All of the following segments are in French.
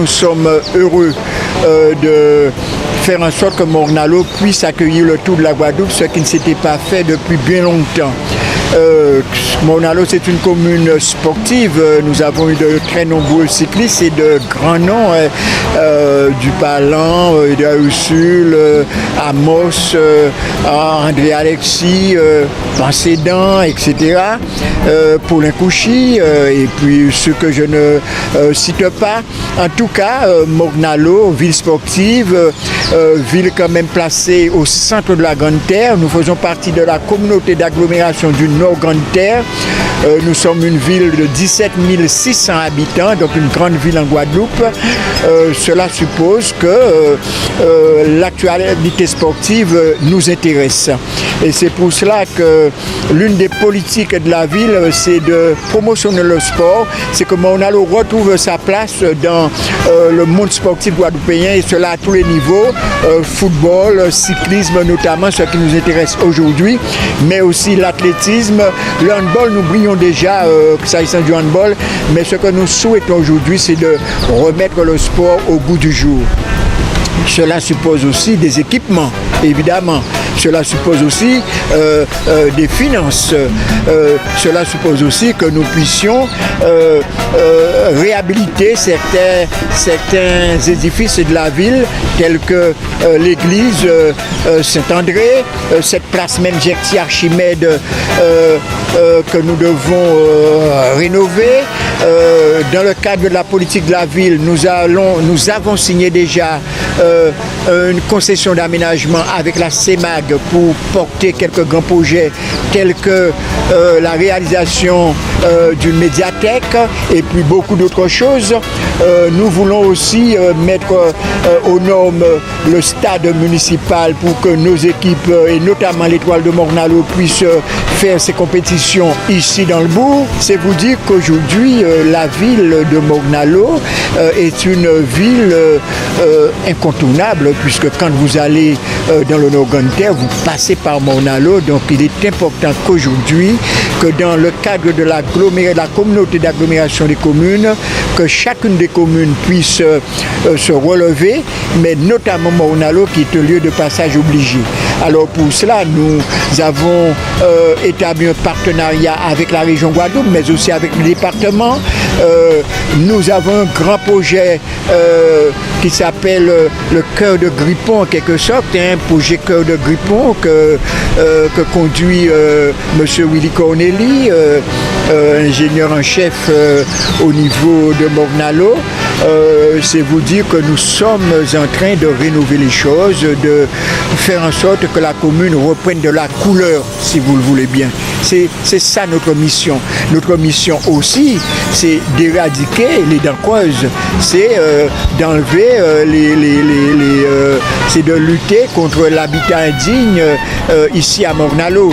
nous sommes heureux de faire en sorte que Morne-à-l'Eau puisse accueillir le Tour de la Guadeloupe, ce qui ne s'était pas fait depuis bien longtemps. Morne-à-l'Eau, c'est une commune sportive. Nous avons eu de très nombreux cyclistes et de grands noms, du Palan, de Ursule, Amos, André Alexis, Pancédan, etc. Paulin Couchy, et puis ceux que je ne cite pas. En tout cas, Morne-à-l'Eau, ville sportive, ville quand même placée au centre de la Grande Terre. Nous faisons partie de la communauté d'agglomération du Nord Grande Terre. Nous sommes une ville de 17 600 habitants, donc une grande ville en Guadeloupe. Cela suppose que l'actualité sportive nous intéresse. Et c'est pour cela que l'une des politiques de la ville, c'est de promotionner le sport. C'est que Morne-à-l'Eau retrouve sa place dans le monde sportif guadeloupéen, et cela à tous les niveaux, football, cyclisme notamment, ce qui nous intéresse aujourd'hui, mais aussi l'athlétisme, le handball. Nous brillons déjà s'agissant du handball, mais ce que nous souhaitons aujourd'hui, c'est de remettre le sport au goût du jour. Cela suppose aussi des équipements, évidemment. Cela suppose aussi des finances. Cela suppose aussi que nous puissions réhabiliter certains édifices de la ville, tels que l'église Saint-André, cette place même Jerzy Archimède que nous devons rénover. Dans le cadre de la politique de la ville, nous avons signé déjà une concession d'aménagement avec la CEMAG pour porter quelques grands projets tels que la réalisation d'une médiathèque et puis beaucoup d'autres choses. Nous voulons aussi mettre aux normes le stade municipal pour que nos équipes, et notamment l'Étoile de Morne-à-l'Eau, puissent faire ses compétitions ici dans le bourg. C'est vous dire qu'aujourd'hui, la ville de Morne-à-l'Eau est une ville incontournable, puisque quand vous allez dans le Nord Grande Terre, vous passez par Morne-à-l'Eau. Donc il est important qu'aujourd'hui, que dans le cadre de la communauté d'agglomération des communes, que chacune des communes puisse se relever, mais notamment Morne-à-l'Eau qui est un lieu de passage obligé. Alors pour cela, nous avons établi un partenariat avec la région Guadeloupe, mais aussi avec le département. Nous avons un grand projet qui s'appelle le Cœur de Grippon, en quelque sorte, un projet Cœur de Grippon que conduit M. Willy Corneli, ingénieur en chef au niveau de Morne-à-l'Eau. C'est vous dire que nous sommes en train de rénover les choses, de faire en sorte que la commune reprenne de la couleur, si vous le voulez bien. C'est ça notre mission. Notre mission aussi, c'est d'éradiquer les dents creuses, c'est d'enlever c'est de lutter contre l'habitat indigne ici à Morne-à-l'Eau.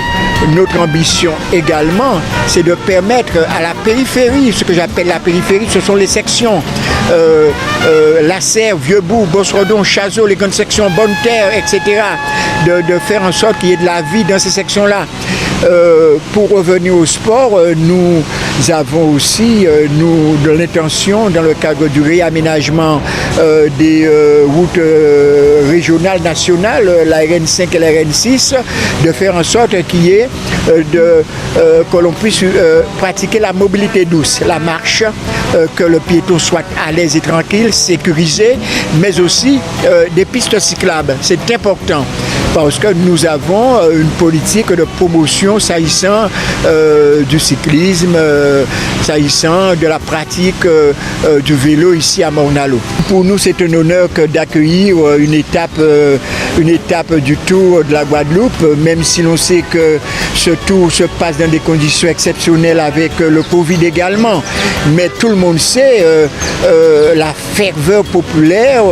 Notre ambition également, c'est de permettre à la périphérie, ce que j'appelle la périphérie, ce sont les sections, La Serre, Vieux-Bourg, Bosredon, Chazot, les grandes sections, Bonne-Terre, etc., de faire en sorte qu'il y ait de la vie dans ces sections-là. Pour revenir au sport, nous avons aussi de l'intention, dans le cadre du réaménagement des routes régionales, nationales, la RN5 et la RN6, de faire en sorte qu'il y ait que l'on puisse pratiquer la mobilité douce, la marche, que le piéton soit à l'aise et tranquille, sécurisé, mais aussi des pistes cyclables. C'est important parce que nous avons une politique de promotion s'agissant du cyclisme, s'agissant de la pratique du vélo ici à Morne-à-l'Eau. Pour nous, c'est un honneur d'accueillir une étape du Tour de la Guadeloupe, même si l'on sait que ce tour se passe dans des conditions exceptionnelles avec le Covid également. Mais tout le monde sait la ferveur populaire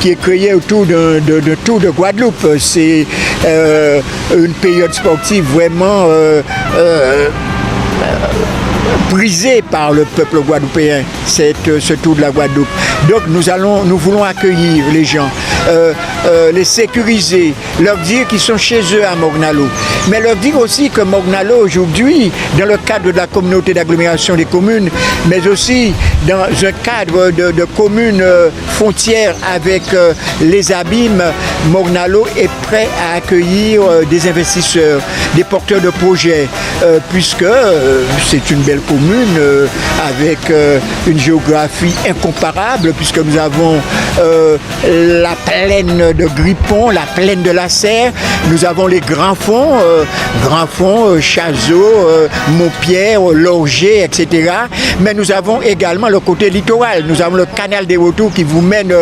qui est créée autour d'un Tour de Guadeloupe. C'est une période sportive vraiment brisé par le peuple guadeloupéen, ce Tour de la Guadeloupe. Donc nous voulons accueillir les gens. les sécuriser, leur dire qu'ils sont chez eux à Morne-à-l'Eau. Mais leur dire aussi que Morne-à-l'Eau aujourd'hui, dans le cadre de la communauté d'agglomération des communes, mais aussi dans un cadre de communes frontières avec les abîmes, Morne-à-l'Eau est prêt à accueillir des investisseurs, des porteurs de projets, puisque c'est une belle commune avec une géographie incomparable, puisque nous avons la plaine de Grippon, la plaine de la Serre, nous avons les grands fonds, Chazot, Montpierre, Lorgé, etc. Mais nous avons également le côté littoral, nous avons le canal des retours qui vous mène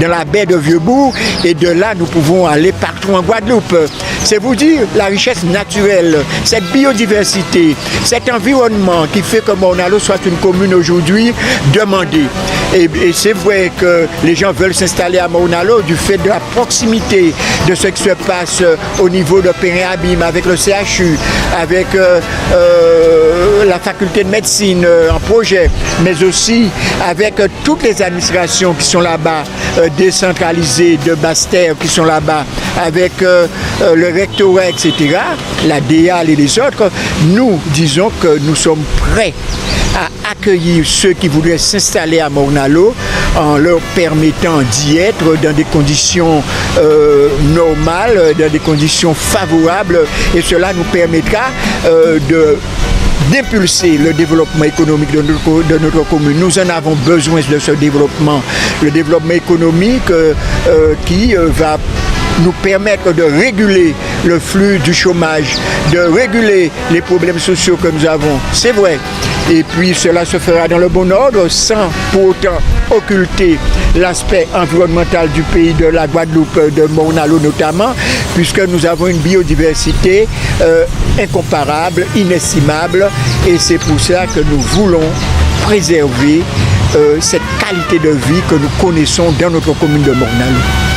dans la baie de Vieux-Bourg, et de là nous pouvons aller partout en Guadeloupe. C'est vous dire la richesse naturelle, cette biodiversité, cet environnement qui fait que Morne-à-l'Eau soit une commune aujourd'hui demandée. Et c'est vrai que les gens veulent s'installer à Morne-à-l'Eau du fait de la proximité de ce qui se passe au niveau de Périn-Abîme avec le CHU, avec la faculté de médecine en projet, mais aussi avec toutes les administrations qui sont là-bas, décentralisées de Basse-Terre qui sont là-bas, avec le rectorat, etc., la DEAL et les autres. Nous disons que nous sommes prêts à accueillir ceux qui voudraient s'installer à Morne-à-l'Eau en leur permettant d'y être dans des conditions normales, dans des conditions favorables, et cela nous permettra d'impulser le développement économique de notre commune. Nous en avons besoin de ce développement, le développement économique qui va nous permettre de réguler le flux du chômage, de réguler les problèmes sociaux que nous avons. C'est vrai. Et puis cela se fera dans le bon ordre, sans pour autant occulter l'aspect environnemental du pays de la Guadeloupe, de Morne-à-l'Eau notamment, puisque nous avons une biodiversité incomparable, inestimable, et c'est pour cela que nous voulons préserver cette qualité de vie que nous connaissons dans notre commune de Morne-à-l'Eau.